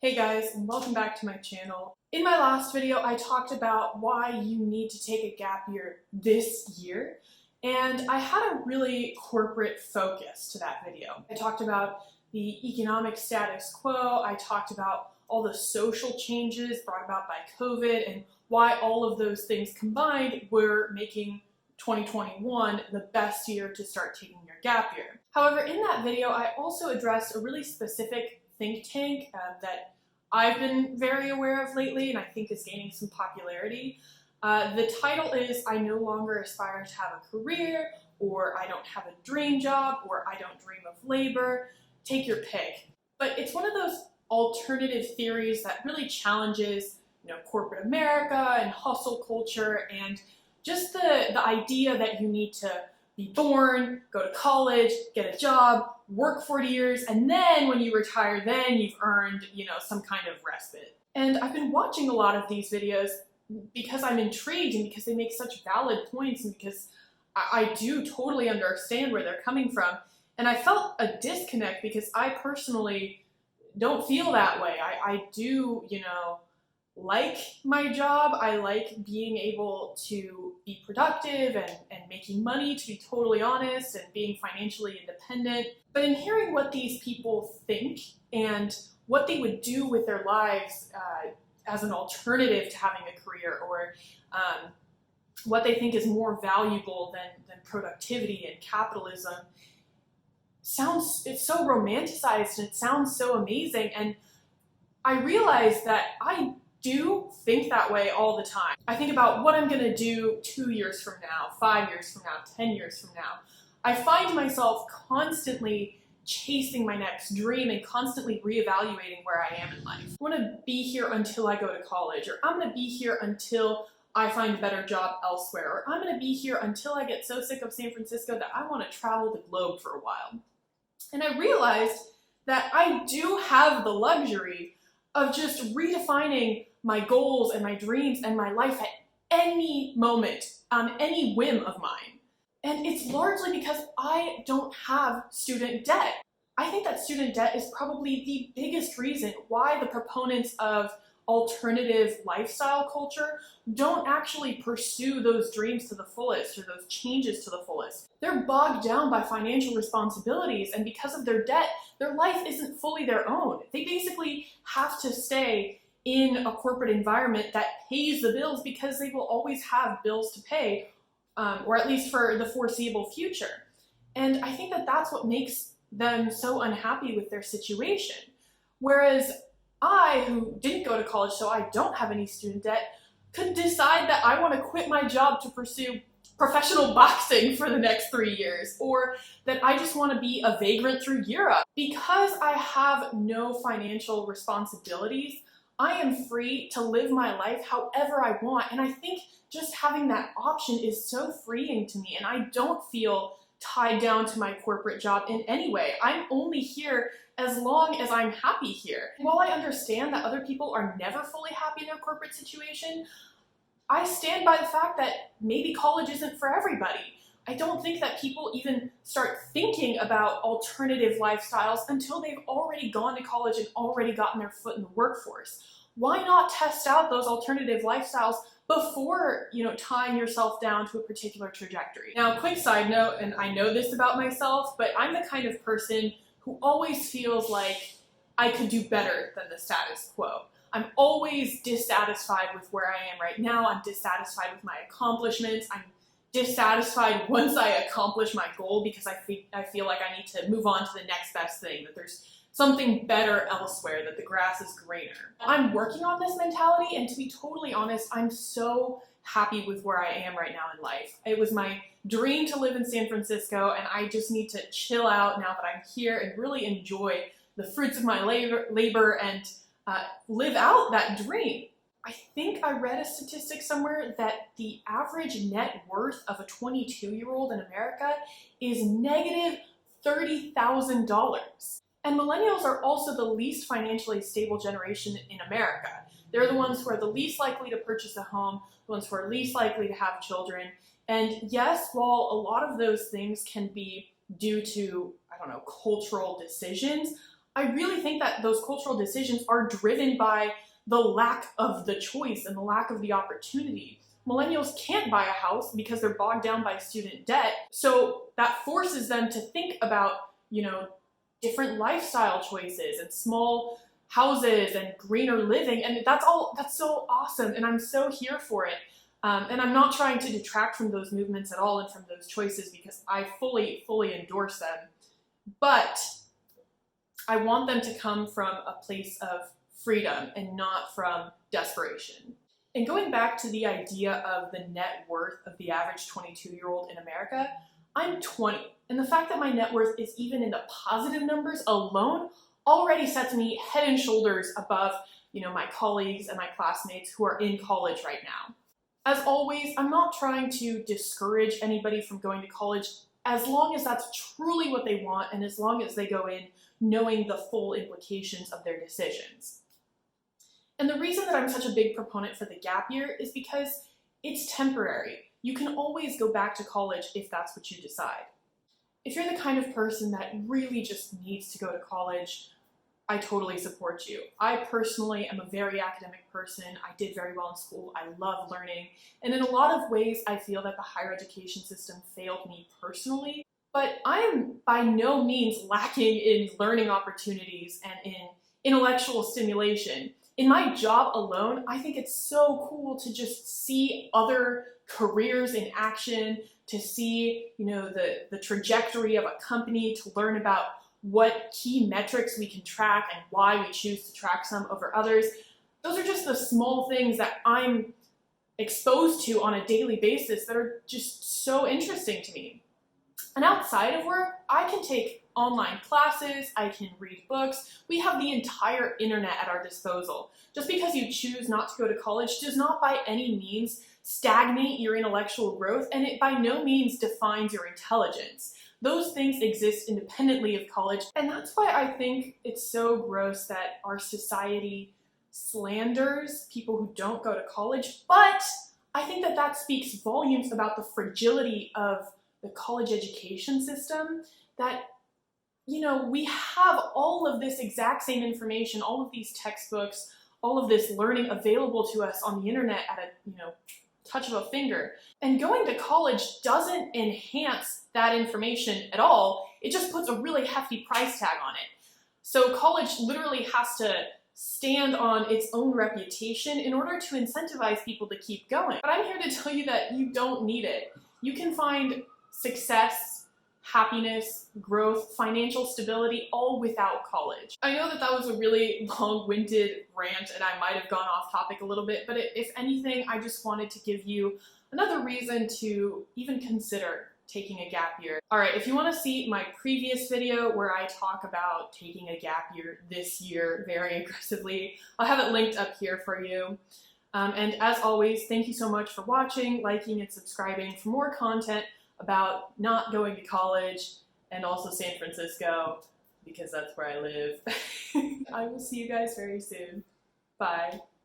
Hey guys, and welcome back to my channel. In my last video, I talked about why you need to take a gap year this year, and I had a really corporate focus to that video. I talked about the economic status quo, I talked about all the social changes brought about by COVID, and why all of those things combined were making 2021 the best year to start taking your gap year. However, in that video, I also addressed a really specific think tank that I've been very aware of lately and I think is gaining some popularity. The title is "I no longer aspire to have a career," or "I don't have a dream job," or "I don't dream of labor." Take your pick. But it's one of those alternative theories that really challenges, corporate America and hustle culture and just the idea that you need to be born, go to college, get a job, work 40 years, and then when you retire, then you've earned, some kind of respite. And I've been watching a lot of these videos because I'm intrigued and because they make such valid points and because I do totally understand where they're coming from. And I felt a disconnect because I personally don't feel that way. I do, like my job. I like being able to be productive and making money, to be totally honest, and being financially independent. But in hearing what these people think and what they would do with their lives as an alternative to having a career, or what they think is more valuable than productivity and capitalism, it's so romanticized and it sounds so amazing. And I realize that I do think that way all the time. I think about what I'm gonna do 2 years from now, 5 years from now, 10 years from now. I find myself constantly chasing my next dream and constantly reevaluating where I am in life. I wanna be here until I go to college, or I'm gonna be here until I find a better job elsewhere, or I'm gonna be here until I get so sick of San Francisco that I wanna travel the globe for a while. And I realized that I do have the luxury of just redefining my goals and my dreams and my life at any moment, on any whim of mine. And it's largely because I don't have student debt. I think that student debt is probably the biggest reason why the proponents of alternative lifestyle culture don't actually pursue those dreams to the fullest, or those changes to the fullest. They're bogged down by financial responsibilities, and because of their debt, their life isn't fully their own. They basically have to stay in a corporate environment that pays the bills because they will always have bills to pay, or at least for the foreseeable future. And I think that that's what makes them so unhappy with their situation. Whereas I, who didn't go to college, so I don't have any student debt, could decide that I want to quit my job to pursue professional boxing for the next 3 years, or that I just want to be a vagrant through Europe. Because I have no financial responsibilities, I am free to live my life however I want, and I think just having that option is so freeing to me, and I don't feel tied down to my corporate job in any way. I'm only here as long as I'm happy here. While I understand that other people are never fully happy in their corporate situation, I stand by the fact that maybe college isn't for everybody. I don't think that people even start thinking about alternative lifestyles until they've already gone to college and already gotten their foot in the workforce. Why not test out those alternative lifestyles before, tying yourself down to a particular trajectory? Now, quick side note, and I know this about myself, but I'm the kind of person who always feels like I could do better than the status quo. I'm always dissatisfied with where I am right now. I'm dissatisfied with my accomplishments. I'm dissatisfied once I accomplish my goal because I feel like I need to move on to the next best thing, that there's something better elsewhere, that the grass is greener. I'm working on this mentality, and to be totally honest, I'm so happy with where I am right now in life. It was my dream to live in San Francisco, and I just need to chill out now that I'm here and really enjoy the fruits of my labor and live out that dream. I think I read a statistic somewhere that the average net worth of a 22-year-old in America is negative $30,000. And millennials are also the least financially stable generation in America. They're the ones who are the least likely to purchase a home, the ones who are least likely to have children. And yes, while a lot of those things can be due to, cultural decisions, I really think that those cultural decisions are driven by the lack of the choice and the lack of the opportunity. Millennials can't buy a house because they're bogged down by student debt. So that forces them to think about, different lifestyle choices and small houses and greener living. And that's so awesome. And I'm so here for it. And I'm not trying to detract from those movements at all and from those choices, because I fully endorse them. But I want them to come from a place of freedom and not from desperation. And going back to the idea of the net worth of the average 22-year-old in America, I'm 20. And the fact that my net worth is even in the positive numbers alone already sets me head and shoulders above, my colleagues and my classmates who are in college right now. As always, I'm not trying to discourage anybody from going to college as long as that's truly what they want and as long as they go in knowing the full implications of their decisions. And the reason that I'm such a big proponent for the gap year is because it's temporary. You can always go back to college if that's what you decide. If you're the kind of person that really just needs to go to college, I totally support you. I personally am a very academic person. I did very well in school. I love learning. And in a lot of ways, I feel that the higher education system failed me personally. But I am by no means lacking in learning opportunities and in intellectual stimulation. In my job alone, I think it's so cool to just see other careers in action, to see, the trajectory of a company, to learn about what key metrics we can track and why we choose to track some over others. Those are just the small things that I'm exposed to on a daily basis that are just so interesting to me. And outside of work, I can take online classes, I can read books. We have the entire internet at our disposal. Just because you choose not to go to college does not by any means stagnate your intellectual growth, and it by no means defines your intelligence. Those things exist independently of college, and that's why I think it's so gross that our society slanders people who don't go to college, but I think that speaks volumes about the fragility of the college education system, that we have all of this exact same information, all of these textbooks, all of this learning available to us on the internet at a touch of a finger. And going to college doesn't enhance that information at all. It just puts a really hefty price tag on it. So college literally has to stand on its own reputation in order to incentivize people to keep going. But I'm here to tell you that you don't need it. You can find success, happiness, growth, financial stability, all without college. I know that was a really long-winded rant and I might have gone off topic a little bit, but if anything, I just wanted to give you another reason to even consider taking a gap year. All right, if you want to see my previous video where I talk about taking a gap year this year very aggressively, I'll have it linked up here for you. And as always, thank you so much for watching, liking, and subscribing for more content about not going to college and also San Francisco, because that's where I live. I will see you guys very soon. Bye.